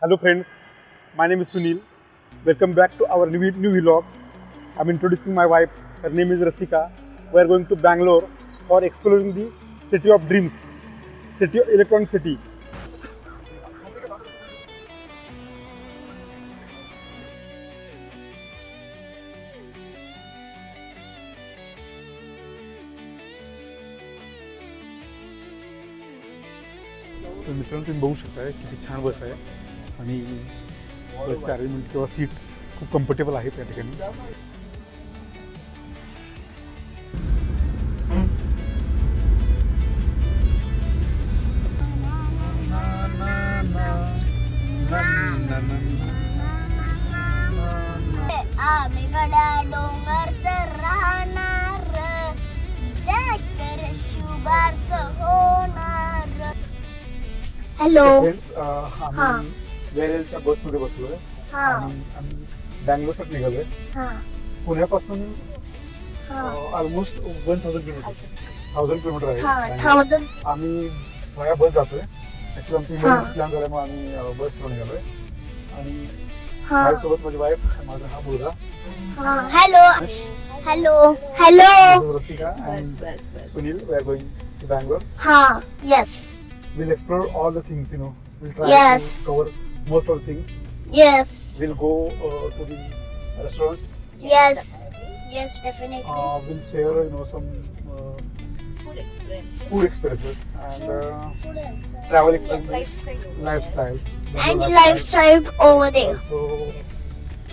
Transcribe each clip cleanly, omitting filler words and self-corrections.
Hello friends, my name is Sunil. Welcome back to our new vlog. I'm introducing my wife. Her name is Rasika. We are going to Bangalore for exploring the city of dreams, city of electronic city. तर मित्रांनो तुम्ही बघू शकता किती छान बस आहे आणि बसचे अरेंजमेंट किंवा सीट खूप कम्फर्टेबल आहे त्या ठिकाणी. आम्ही गड्या डोंगरचं राहणार शुभारचं होणार. हॅलो फ्रेंड्स, आम्ही वेरेलच्या बसमध्ये बसलोय आणि आम्ही बँगलोरसाठी निघालोय. पुण्यापासून ऑलमोस्ट 1000 किलोमीटर आहे. आम्ही वया बस जातोय. ऍक्च्युली आमची इमर्जन्सी प्लॅन झाल्यामुळे आम्ही बस थ्रू निघालोय आणि माझ्यासोबत माझी वाईफ, माझा हा मुलगा. Hello hello hello Rasika and Sunil. We are going to Bangalore. Yes. We'll explore all the things, We'll try Yes. to cover most of the things. Yes. We'll go to the restaurants. Yes. Yes, definitely. We'll share, some food experiences and travel experiences, lifestyle. And lifestyle over there. So,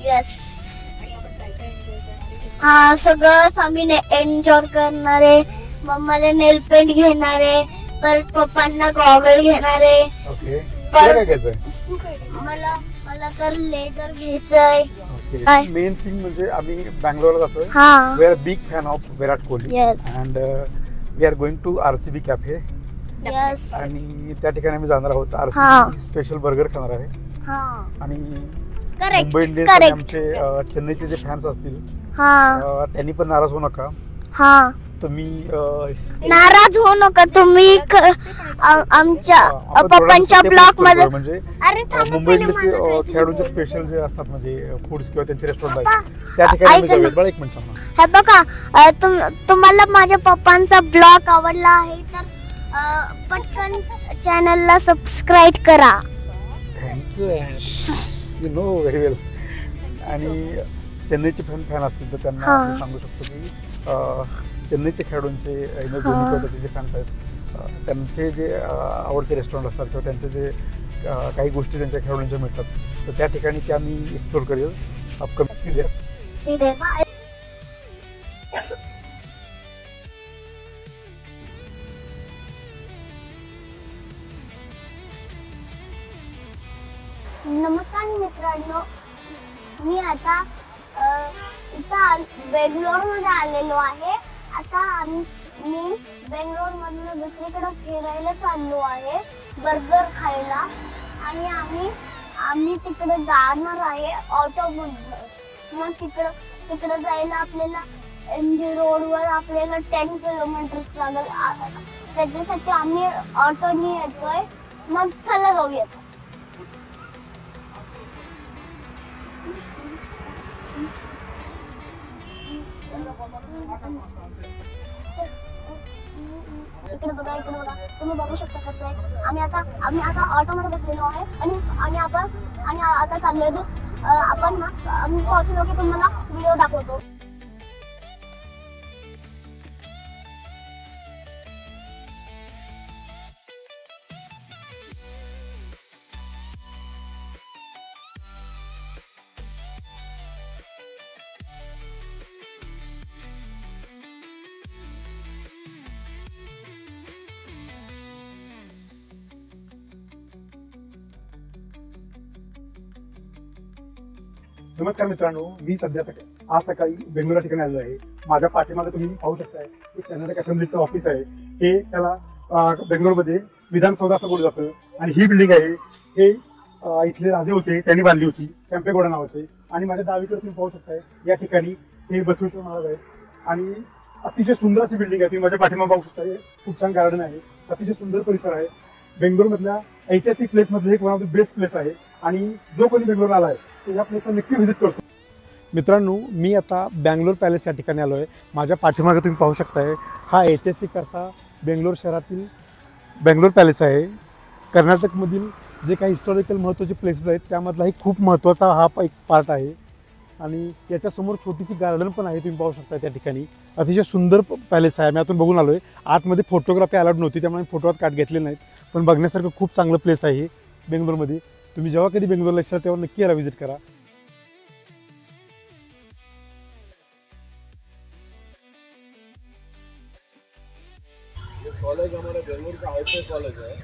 Yes. सगळंच आम्ही enjoy करणार आहे. मम्माला नेल paint घेणार आहे, परत पप्पांना goggle घेणार आहे. okay. काय घ्यायचंय? मला तर लेदर घ्यायचंय. मेन थिंग म्हणजे आम्ही बँगलोरला जातोय. We are big fan of Virat Kohli. Yes. And we are going to RCB cafe. Yes. आणि त्या ठिकाणी आम्ही जाणार आहोत. RCB स्पेशल बर्गर खाणार आहे. आणि मुंबई इंडियन्स आणि आमचे चेन्नईचे जे फॅन्स असतील त्यांनी पण नाराज होऊ नका. तुम्ही नाराज होऊ नका तुम्ही. आमच्या पप्पांच्या ब्लॉग मध्ये म्हणजे मुंबई इंडियन्स खेळाडूंचे स्पेशल जे असतात म्हणजे फूड्स किंवा त्यांचे रेस्टॉरंट आहेत त्या ठिकाणी. एक मिनिट, हे बघा, तुम्हाला माझ्या पप्पांचा ब्लॉग आवडला आहे तर पटकन चॅनलला सबस्क्राईब करा. थँक्यू. यू नो व्हेरी वेल. आणि चेन्नईचे फॅन असतील तर त्यांना सांगू शकतो की चेन्नईचे खेळाडूंचे धोनी जे फॅन्स आहेत त्यांचे जे आवडते रेस्टॉरंट असतात किंवा त्यांचे जे काही गोष्टी त्यांच्या खेळाडूंच्या मिळतात तर त्या ठिकाणी ते आम्ही एक्सप्लोर करूया अपकमिंग सीझन. नमस्कार मित्रांनो, मी आता इथं बेंगलोर मध्ये आलेलो आहे. आता मी बेंगलोर मधून दुसरीकडे फिरायला चाललो आहे बर्गर खायला. आणि आम्ही तिकडे जाणार आहे ऑटोमधून. मग तिकडे जायला आपल्याला MG रोडवर आपल्याला 10 किलोमीटर्स लागेल. त्याच्यासाठी आम्ही ऑटोनी येतोय. मग चला जाऊयात. इकडे बघा तुम्ही बघू शकता कसं आहे. आम्ही आता ऑटो मध्ये बसलेलो आहे आणि आता चाललोय. आपण आम्ही पोहोचलो की तुम्हाला व्हिडिओ दाखवतो. नमस्कार मित्रांनो, मी आज सकाळी बेंगलोर ठिकाणी आलेलो आहे. माझ्या पाठीमागे तुम्ही पाहू शकताय की कर्नाटक असेंब्लीचं ऑफिस आहे. हे त्याला बेंगलोरमध्ये विधानसौध असं बोललं जातं. आणि ही बिल्डिंग आहे हे इथले राजे होते त्यांनी बांधली होती, केम्पेगौडा नावाचे. आणि माझ्या डावीकडे तुम्ही पाहू शकताय या ठिकाणी हे बसवेश्वर महाराज आहे. आणि अतिशय सुंदर अशी बिल्डिंग आहे. तुम्ही माझ्या पाठीमागे पाहू शकता. खूप छान गार्डन आहे, अतिशय सुंदर परिसर आहे. बेंगलोर मधल्या ऐतिहासिक प्लेस मधले एक one of the best place आहे. आणि जो कोणी बेंगलोरला आला आहे तो या प्लेसला नक्की व्हिजिट करतो. मित्रांनो, मी आता बँगलोर पॅलेस या ठिकाणी आलो आहे. माझ्या पाठीमागे तुम्ही पाहू शकताय हा ऐतिहासिक असा बेंगलोर शहरातील बँगलोर पॅलेस आहे. कर्नाटकमधील जे काही हिस्टॉरिकल महत्त्वाचे प्लेसेस आहेत त्यामधलाही खूप महत्त्वाचा हा एक पार्ट आहे. आणि याच्यासमोर छोटीशी गार्डन पण आहे, तुम्ही पाहू शकता त्या ठिकाणी. अतिशय सुंदर पॅलेस आहे. आम्ही आतून बघून आलो आहे. आतमध्ये फोटोग्राफी अलाउड नव्हती त्यामुळे फोटोत काढ घेतले नाहीत, पण बघण्यासारखं खूप चांगलं प्लेस आहे हे बेंगलोरमध्ये. तुम्ही जेव्हा कधी बेंगलोरला येशाल तेव्हा नक्की याला व्हिजिट करा. ये कॉलेज हमारे बेंगलोर का हाईटेक कॉलेज है.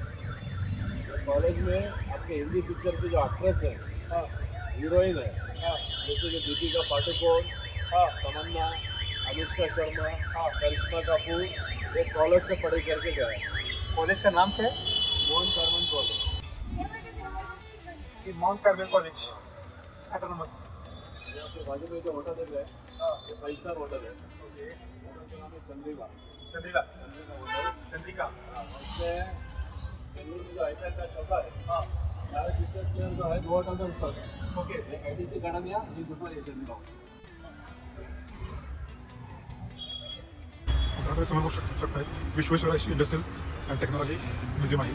कॉलेज में आपके हिंदी पिक्चर की जो एक्ट्रेस है, हीरोइन है, जैसे कि दीपिका पादुकोण, तमन्ना, अनुष्का शर्मा, करिश्मा कपूर, ये कॉलेज से पढ़ाई करके गया है. कॉलेज का नाम क्या है? Mohan Karman college. Mount Carmel college autonomous. यहाँ पे बाजू में जो होटल है ये 5 स्टार होटल है. होटल का नाम है चंद्रिका. चंद्रिका. होटल चंद्रिका. उसमें बेंगलुरु में जो हाईटेक का चौका है, सारे बिजनेस प्लेयर जो है 2 होटल में उतर है. ओके. एक आईटीसी गणनिया, ये दूसरा ये चंद्रिका. आपण समोर बघू शकता Visvesvaraya industrial and technology museum आहे.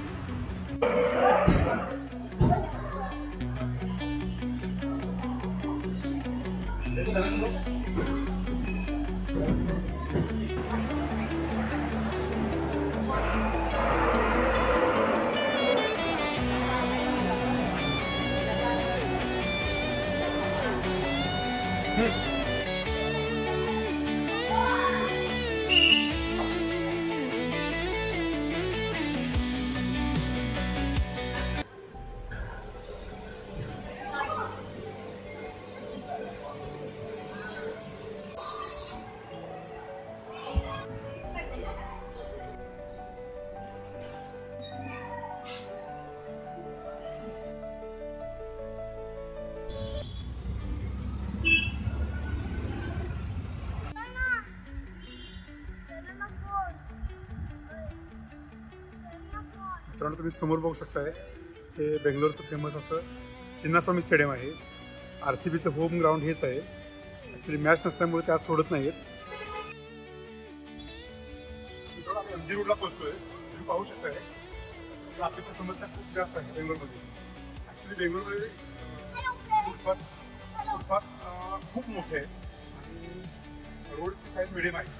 मित्रांनो, तुम्ही समोर बघू शकताय हे बेंगलोरचं फेमस असं चिन्नास्वामी स्टेडियम आहे. RCBचं होम ग्राउंड हेच आहे. ॲक्च्युली मॅच नसल्यामुळे ते आज सोडत नाहीत. आम्ही MG रोडला पोहोचतोय. तुम्ही पाहू शकताय ट्रॅफिकची समस्या खूप जास्त आहे बेंगलोरमध्ये. ॲक्च्युली बेंगलोरमध्ये फुटपाथ खूप मोठे आहे आणि रोडची साईज मिडियम आहे.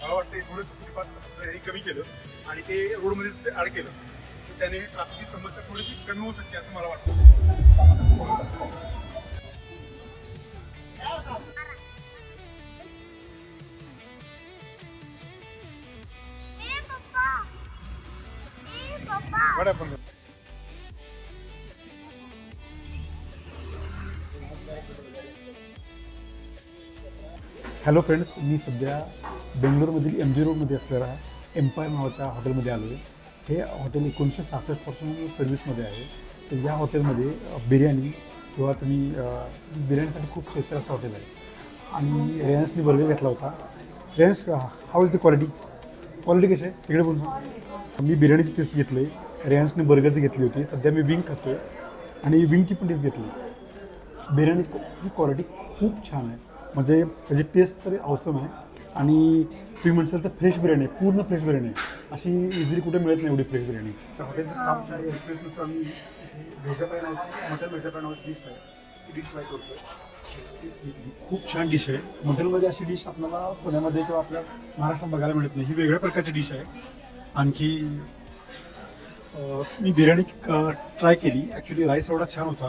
मला वाटतं थोडंसं फुटपाथ हे कमी केलं आणि ते रोडमध्ये ते ॲड केलं तर त्याने ट्रॅफिकची समस्या थोडीशी कमी होऊ शकते असं मला वाटतं. What happened? हॅलो फ्रेंड्स, मी सध्या बेंगलोरमधील MG रोडमध्ये असलेल्या एम्पायर नावाच्या हॉटेलमध्ये आलो आहे. हे हॉटेल 1966 पासून सर्व्हिसमध्ये आहे. तर या हॉटेलमध्ये बिर्याणी किंवा तुम्ही बिर्याणीसाठी खूप स्पेशल असं हॉटेल आहे. आणि रेयन्सनी बर्गर घेतला होता. रेयन्स, हाऊ इज द क्वालिटी कशी आहे तिकडे बोलून. मी बिर्याणीची टेस्ट घेतली आहे, रेयन्सने बर्गरची घेतली होती. सध्या मी विंग खातो आहे आणि विंगची पण टेस्ट घेतली. बिर्याणीची क्वालिटी खूप छान आहे, म्हणजे त्याची टेस्ट तरी अवसम आहे. आणि तुम्ही म्हणसाल तर फ्रेश बिर्याणी आहे, पूर्ण फ्रेश बिर्याणी आहे. अशी इझिली कुठे मिळत नाही एवढी फ्रेश बिर्याणी. तर हॉटेलच्या स्टाफच्या एक्सपिरियन्सनुसार आम्ही भेजापाय नावाची मटन भेजापाय नावाची डिश आहे ती डिश ट्राय करतो. खूप छान डिश आहे. हॉटेलमध्ये अशी डिश आपल्याला पुण्यामध्ये किंवा आपल्या महाराष्ट्रात बघायला मिळत नाही. ही वेगळ्या प्रकारची डिश आहे. आणखी मी बिर्याणी ट्राय केली. ॲक्च्युली राईस एवढा छान होता,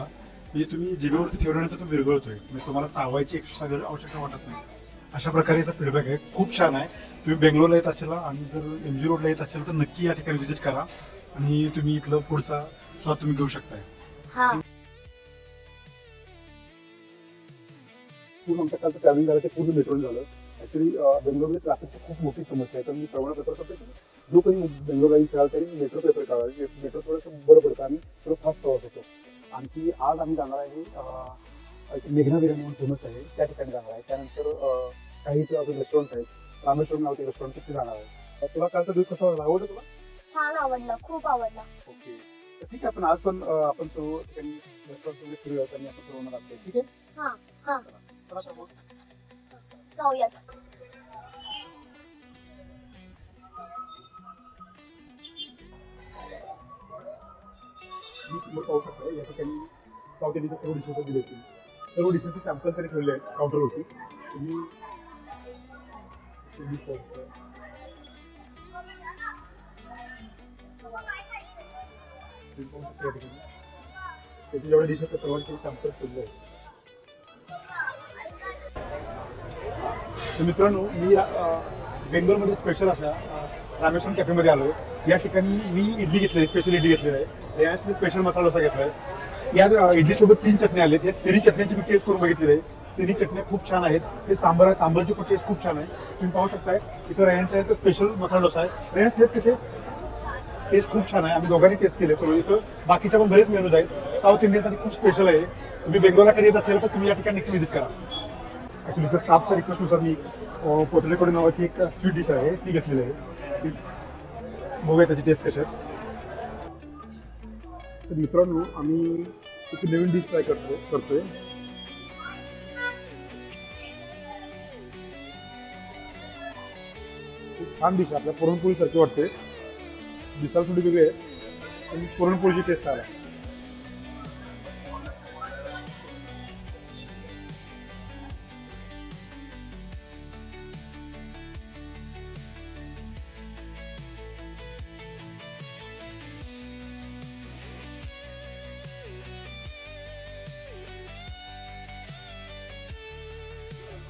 म्हणजे तुम्ही जिभेवरती ठेवल्यानंतर तो विरघळतोय, म्हणजे तुम्हाला चावायची एक्स्ट्रा आवश्यकता वाटत नाही. अशा प्रकारे याचा फीडबॅक आहे. खूप छान आहे. तुम्ही बेंगलोरला येत असाल आणि जर MG रोडला येत असाल तर नक्की या ठिकाणी व्हिजिट करा आणि तुम्ही इथलं पुढचा स्वाद तुम्ही घेऊ शकताय. पूर्ण आमच्या कालचं ट्रॅव्हलिंग झालं ते पूर्ण मेट्रोने झालं. ॲक्च्युली बेंगलोरमध्ये ट्रॅफिकची खूप मोठी समस्या आहे. तर मी सर्वांना प्रेफर करतो की जो कोणी बेंगलोरला येईल तरी मेट्रो प्रेफर करावा. मेट्रो थोडंसं बरं पडतं आणि थोडं फास्ट प्रवास होतो. आणखी आज आम्ही जाणार आहे मेघना बिर्याणी म्हणून फेमस आहे, त्या ठिकाणी जाणार आहे. त्यानंतर काही इथे अजून रेस्टॉरंट्स आहेत. रामेश्वरम नावाचे रेस्टॉरंट तिथे जाणार आहे. तुला कालचा दिवस कसा आवडला तुला? छान आवडला, खूप आवडला. ओके, ठीक आहे. आपण आज पण आपण सर्व ठिकाणी रेस्टॉरंट फिरूयात आणि आपण सर्वांना दाखवूया. ठीक आहे, हा हा चला तर मग. जाऊयात. मी समोर पाहू शकतो या ठिकाणी साऊथ इंडियनच्या सर्व डिशेस दिले होते. सर्व डिशेसचे सॅम्पल तरी ठेवले आहेत काउंटरवरती. तुम्ही तुम्ही पाहू शकता. तुम्ही पाहू शकता या ठिकाणी त्याचे जेवढे डिश आहेत ते सर्वांचे सॅम्पल ठेवले आहेत. तर मित्रांनो, मी बेंगलोरमध्ये स्पेशल अशा रामेश्वरम कॅफेमध्ये आलो आहे. या ठिकाणी मी इडली घेतली आहे, स्पेशल इडली घेतलेली आहे. यावेळेस मी स्पेशल मसाला डोसा घेतला आहे. या इडलीसोबत 3 चटण्या आल्या आहेत. या तिन्ही चटण्यांची मी टेस्ट करून बघितलेली आहे. तिन्ही चटण्या खूप छान आहेत. ते सांबार आहे, सांबारची पण टेस्ट खूप छान आहे. तुम्ही पाहू शकताय इथं रयांचा आहे तर स्पेशल मसाला डोसा आहे. रयांची टेस्ट कशी आहे? टेस्ट खूप छान आहे. आम्ही दोघांनी टेस्ट केले. सर्व इथं बाकीच्या पण बरेच मेनूज आहेत. साऊथ इंडियनसाठी खूप स्पेशल आहे. तुम्ही बेंगलोरला कधी येत असेल तर तुम्ही या ठिकाणी नक्की व्हिजिट करा. ॲक्च्युली इथं स्टाफच्या रिक्वेस्टनुसार मी पोतलेकडे नावाची एक स्वीट डिश आहे ती घेतलेली आहे. ती बघूया त्याची टेस्ट कशी आहे. तर मित्रांनो, आम्ही एक नवीन डिश ट्राय करतोय. खूप छान डिश आहे. आपल्या पुरणपोळीसारखी वाटते. दिसायला थोडी वेगळी आहे पण पुरणपोळीची टेस्ट आहे.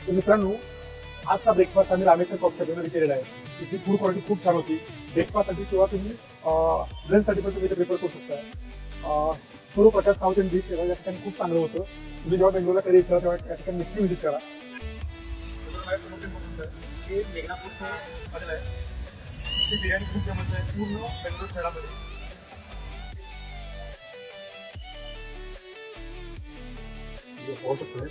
तर मित्रांनो, आजचा ब्रेकफास्ट आम्ही रामेश्वर कॉफीमध्ये केलेला आहे. तिथली फूड क्वालिटी खूप छान होती. ब्रेकफास्टसाठी किंवा तुम्ही लंचसाठी पण तुम्ही प्रिपेअर करू शकता. सर्व प्रकार साऊथ इंडियन डिश या ठिकाणी खूप चांगलं होतं. तुम्ही जेव्हा बेंगलोरला कधी येशाल तेव्हा या ठिकाणी नक्की व्हिजिट करा. हे मेघनापूरचं हॉटेल आहे. ती बिर्याणी खूप फेमस आहे पूर्ण बेंगलोर शहरामध्ये. पाहू शकतोय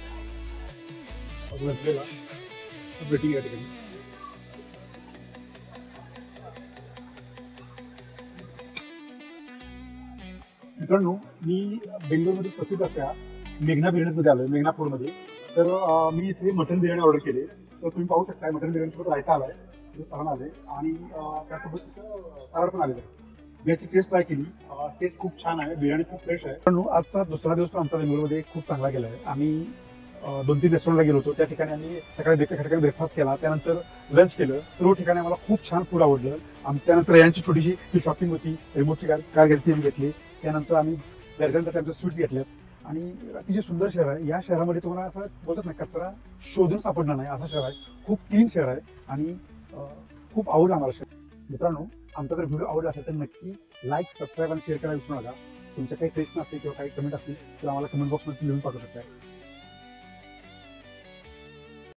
वेटिंग या ठिकाणी. मित्रांनो, मी बेंगलोरमध्ये प्रसिद्ध अशा मेघना बिर्याणीमध्ये आलोय, मेघनापूरमध्ये. तर मी इथे मटन बिर्याणी ऑर्डर केली. तर तुम्ही पाहू शकता मटन बिर्याणीसोबत रायता आलाय, सरण आले आणि त्यासोबत सलाड पण आलेलं आहे. मी याची टेस्ट ट्राय केली. टेस्ट खूप छान आहे. बिर्याणी खूप फ्रेश आहे. पण आजचा दुसरा दिवस पण आमचा बेंगलोरमध्ये खूप चांगला गेला आहे. आम्ही 2-3 रेस्टॉरंटला गेलो होतो. त्या ठिकाणी आम्ही सकाळी ठिकाणी ब्रेकफास्ट केला, त्यानंतर लंच केलं. सर्व ठिकाणी आम्हाला खूप छान फूड आवडलं. त्यानंतर यांची छोटीशी जी शॉपिंग होती, रिमोटची कार घेतली. त्यानंतर आम्ही घरच्यांसाठी आमच्या स्वीट्स घेतल्यात आणि अतिशय सुंदर शहर आहे. या शहरामध्ये तुम्हाला असं बोलत नाही कचरा शोधून सापडणार नाही असं शहर आहे. खूप क्लीन शहर आहे आणि खूप आवडलं आम्हाला शहर. मित्रांनो, आमचा जर व्हिडिओ आवडला असेल तर नक्की लाईक, सबस्क्राईब आणि शेअर करायला विसरू नका. तुमच्या काही सजेशन असतील किंवा काही कमेंट असतील तर आम्हाला कमेंट बॉक्समध्ये लिहून पाठवू शकता.